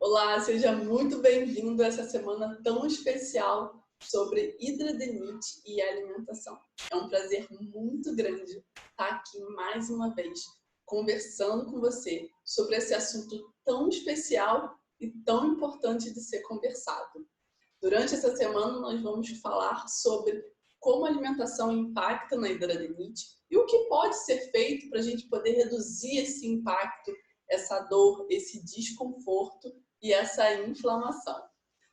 Olá, seja muito bem-vindo a essa semana tão especial sobre hidradenite e alimentação. É um prazer muito grande estar aqui mais uma vez conversando com você sobre esse assunto tão especial e tão importante de ser conversado. Durante essa semana nós vamos falar sobre como a alimentação impacta na hidradenite e o que pode ser feito para a gente poder reduzir esse impacto, essa dor, esse desconforto e essa inflamação.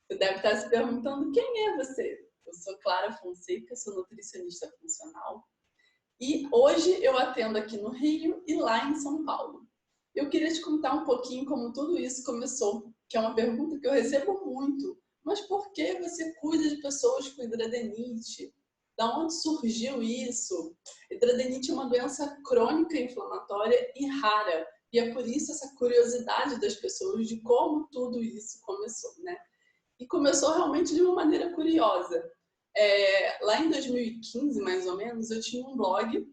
Você deve estar se perguntando quem é você? Eu sou Clara Fonseca, sou nutricionista funcional e hoje eu atendo aqui no Rio e lá em São Paulo. Eu queria te contar um pouquinho como tudo isso começou, que é uma pergunta que eu recebo muito. Mas por que você cuida de pessoas com hidradenite? Da onde surgiu isso? Hidradenite é uma doença crônica inflamatória e rara. E é por isso essa curiosidade das pessoas de como tudo isso começou, né? E começou realmente de uma maneira curiosa. Lá em 2015, mais ou menos, eu tinha um blog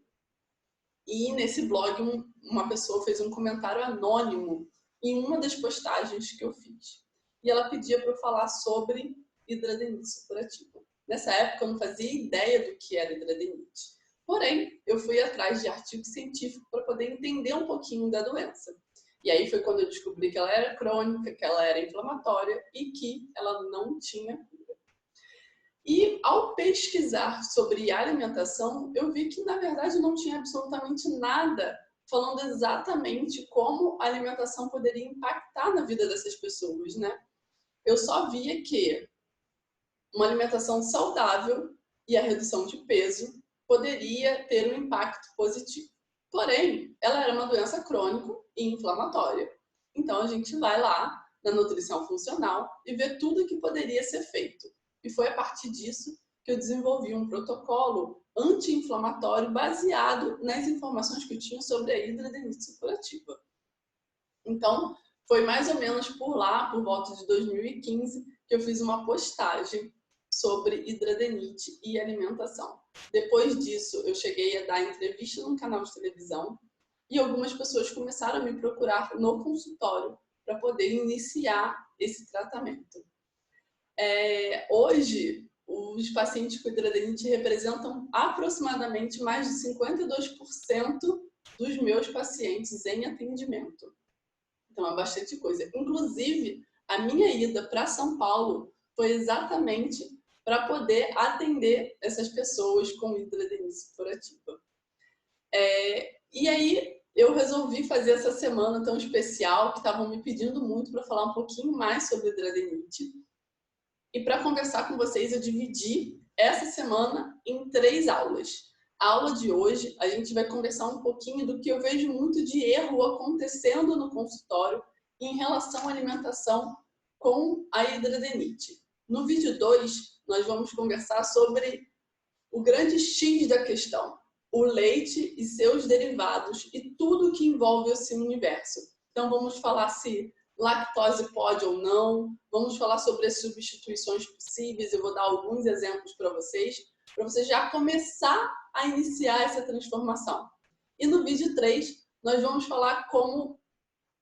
e nesse blog uma pessoa fez um comentário anônimo em uma das postagens que eu fiz. E ela pedia para eu falar sobre hidradenite supurativa. Nessa época eu não fazia ideia do que era hidradenite. Porém, eu fui atrás de artigo científico para poder entender um pouquinho da doença. E aí foi quando eu descobri que ela era crônica, que ela era inflamatória e que ela não tinha cura. E ao pesquisar sobre alimentação, eu vi que na verdade não tinha absolutamente nada falando exatamente como a alimentação poderia impactar na vida dessas pessoas, né? Eu só via que uma alimentação saudável e a redução de peso poderia ter um impacto positivo. Porém, ela era uma doença crônica e inflamatória. Então a gente vai lá na nutrição funcional e vê tudo o que poderia ser feito. E foi a partir disso que eu desenvolvi um protocolo anti-inflamatório baseado nas informações que eu tinha sobre a hidradenite supurativa. Então, foi mais ou menos por lá, por volta de 2015, que eu fiz uma postagem sobre hidradenite e alimentação. Depois disso, eu cheguei a dar entrevista num canal de televisão e algumas pessoas começaram a me procurar no consultório para poder iniciar esse tratamento. Hoje, os pacientes com hidradenite representam aproximadamente mais de 52% dos meus pacientes em atendimento. Então, é bastante coisa. Inclusive, a minha ida para São Paulo foi exatamente para poder atender essas pessoas com hidradenite supurativa. E aí, eu resolvi fazer essa semana tão especial, que estavam me pedindo muito para falar um pouquinho mais sobre hidradenite. E para conversar com vocês, eu dividi essa semana em 3 aulas. A aula de hoje, a gente vai conversar um pouquinho do que eu vejo muito de erro acontecendo no consultório em relação à alimentação com a hidradenite. No vídeo 2, nós vamos conversar sobre o grande X da questão, o leite e seus derivados e tudo que envolve esse universo. Então vamos falar se lactose pode ou não, vamos falar sobre as substituições possíveis, eu vou dar alguns exemplos para vocês já começar a iniciar essa transformação. E no vídeo 3, nós vamos falar como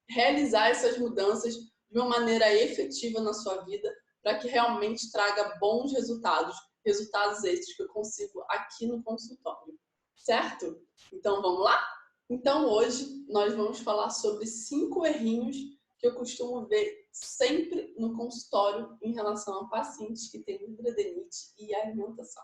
realizar essas mudanças de uma maneira efetiva na sua vida, para que realmente traga bons resultados, resultados esses que eu consigo aqui no consultório. Certo? Então vamos lá? Então hoje nós vamos falar sobre 5 errinhos que eu costumo ver sempre no consultório em relação a pacientes que têm hidradenite e alimentação.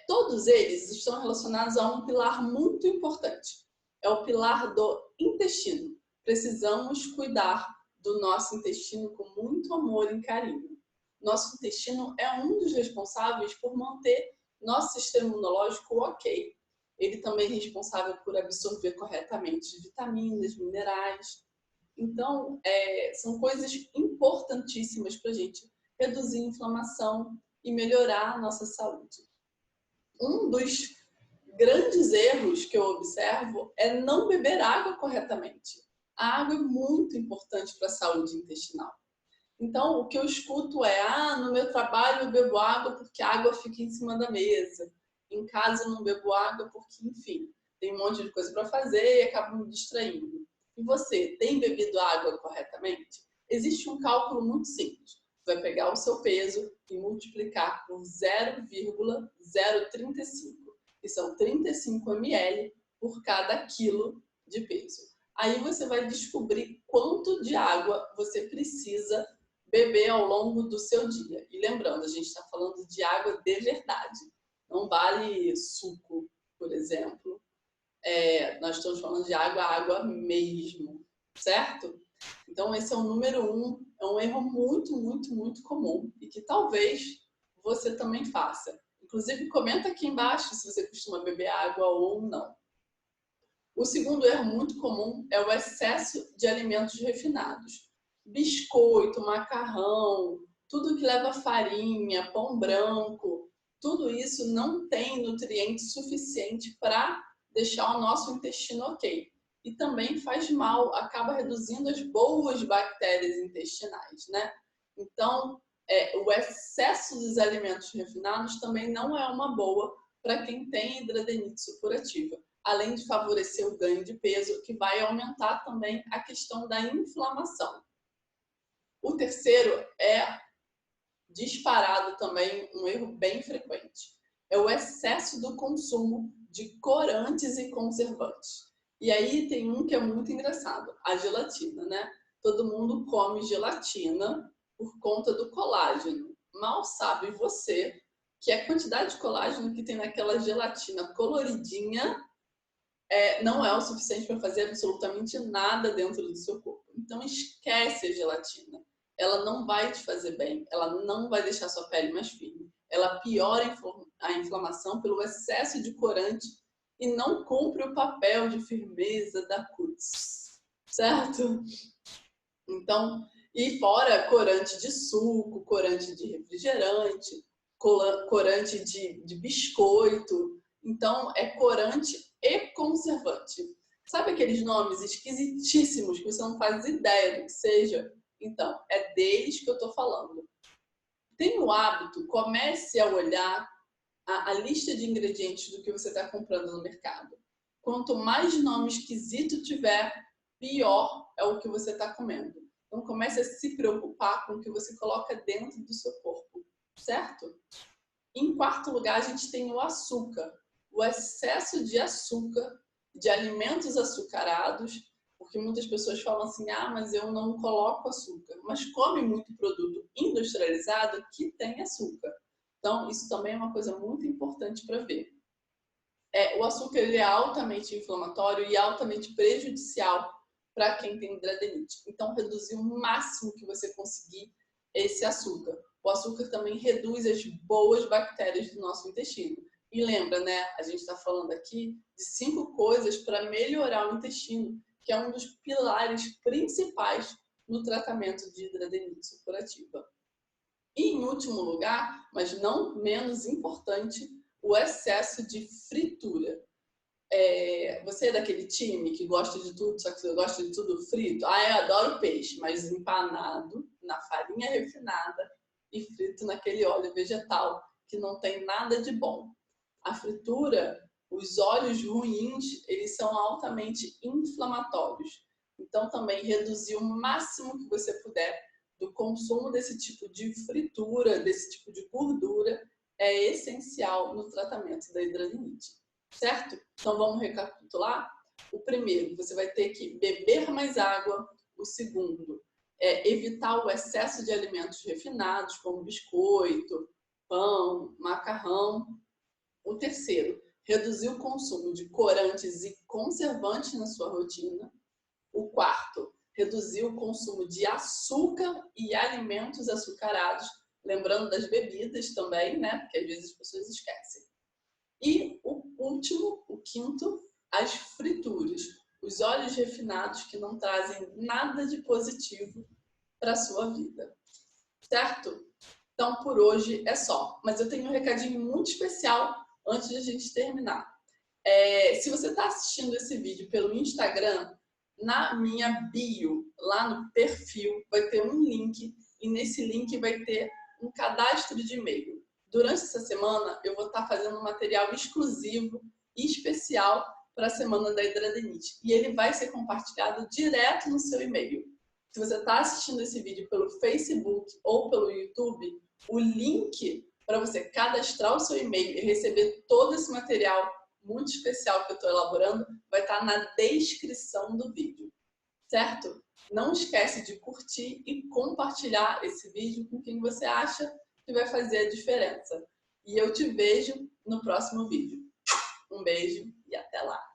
Todos eles estão relacionados a um pilar muito importante. É o pilar do intestino. Precisamos cuidar do nosso intestino com muito amor e carinho. Nosso intestino é um dos responsáveis por manter nosso sistema imunológico ok. Ele também é responsável por absorver corretamente vitaminas, minerais. Então, são coisas importantíssimas para a gente reduzir a inflamação e melhorar a nossa saúde. Um dos grandes erros que eu observo é não beber água corretamente. A água é muito importante para a saúde intestinal. Então, o que eu escuto é, no meu trabalho eu bebo água porque a água fica em cima da mesa. Em casa eu não bebo água porque, enfim, tem um monte de coisa para fazer e acabo me distraindo. E você, tem bebido água corretamente? Existe um cálculo muito simples. Você vai pegar o seu peso e multiplicar por 0,035, que são 35 ml por cada quilo de peso. Aí você vai descobrir quanto de água você precisa beber ao longo do seu dia. E lembrando, a gente está falando de água de verdade. Não vale suco, por exemplo. Nós estamos falando de água, água mesmo, certo? Então, esse é o número 1, é um erro muito, muito, muito comum e que talvez você também faça. Inclusive, comenta aqui embaixo se você costuma beber água ou não. O segundo erro muito comum é o excesso de alimentos refinados. Biscoito, macarrão, tudo que leva farinha, pão branco, tudo isso não tem nutriente suficiente para deixar o nosso intestino ok. E também faz mal, acaba reduzindo as boas bactérias intestinais, né? Então, o excesso dos alimentos refinados também não é uma boa para quem tem hidradenite supurativa, além de favorecer o ganho de peso, que vai aumentar também a questão da inflamação. O terceiro é disparado também um erro bem frequente. É o excesso do consumo de corantes e conservantes. E aí tem um que é muito engraçado, a gelatina, né? Todo mundo come gelatina por conta do colágeno. Mal sabe você que a quantidade de colágeno que tem naquela gelatina coloridinha não é o suficiente para fazer absolutamente nada dentro do seu corpo. Então esquece a gelatina. Ela não vai te fazer bem, ela não vai deixar sua pele mais firme. Ela piora a inflamação pelo excesso de corante e não cumpre o papel de firmeza da cutis, certo? Então, e fora corante de suco, corante de refrigerante, corante de biscoito. Então, é corante e conservante. Sabe aqueles nomes esquisitíssimos que você não faz ideia do que seja? Então, é deles que eu estou falando. Tem o hábito, comece a olhar a lista de ingredientes do que você está comprando no mercado. Quanto mais nome esquisito tiver, pior é o que você está comendo. Então, comece a se preocupar com o que você coloca dentro do seu corpo, certo? Em quarto lugar, a gente tem o açúcar. O excesso de açúcar, de alimentos açucarados, porque muitas pessoas falam assim, mas eu não coloco açúcar. Mas come muito produto industrializado que tem açúcar. Então, isso também é uma coisa muito importante para ver. O açúcar ele é altamente inflamatório e altamente prejudicial para quem tem hidradenite. Então, reduzir o máximo que você conseguir esse açúcar. O açúcar também reduz as boas bactérias do nosso intestino. E lembra, né? A gente está falando aqui de 5 coisas para melhorar o intestino, que é um dos pilares principais no tratamento de hidradenite supurativa. E, em último lugar, mas não menos importante, o excesso de fritura. Você é daquele time que gosta de tudo, só que você gosta de tudo frito? Eu adoro peixe, mas empanado na farinha refinada e frito naquele óleo vegetal que não tem nada de bom. A fritura, os óleos ruins, eles são altamente inflamatórios. Então, também reduzir o máximo que você puder do consumo desse tipo de fritura, desse tipo de gordura, é essencial no tratamento da hidradenite, certo? Então, vamos recapitular? O primeiro, você vai ter que beber mais água. O segundo, evitar o excesso de alimentos refinados, como biscoito, pão, macarrão. O terceiro, reduzir o consumo de corantes e conservantes na sua rotina. O quarto, reduzir o consumo de açúcar e alimentos açucarados, lembrando das bebidas também, né? Porque às vezes as pessoas esquecem. E o último, o quinto, as frituras, os óleos refinados que não trazem nada de positivo para a sua vida, certo? Então, por hoje é só. Mas eu tenho um recadinho muito especial antes de a gente terminar. Se você está assistindo esse vídeo pelo Instagram, na minha bio, lá no perfil, vai ter um link e nesse link vai ter um cadastro de e-mail. Durante essa semana, eu vou estar fazendo um material exclusivo e especial para a Semana da Hidradenite. E ele vai ser compartilhado direto no seu e-mail. Se você está assistindo esse vídeo pelo Facebook ou pelo YouTube, o link para você cadastrar o seu e-mail e receber todo esse material muito especial que eu estou elaborando vai estar na descrição do vídeo, certo? Não esquece de curtir e compartilhar esse vídeo com quem você acha que vai fazer a diferença. E eu te vejo no próximo vídeo. Um beijo e até lá!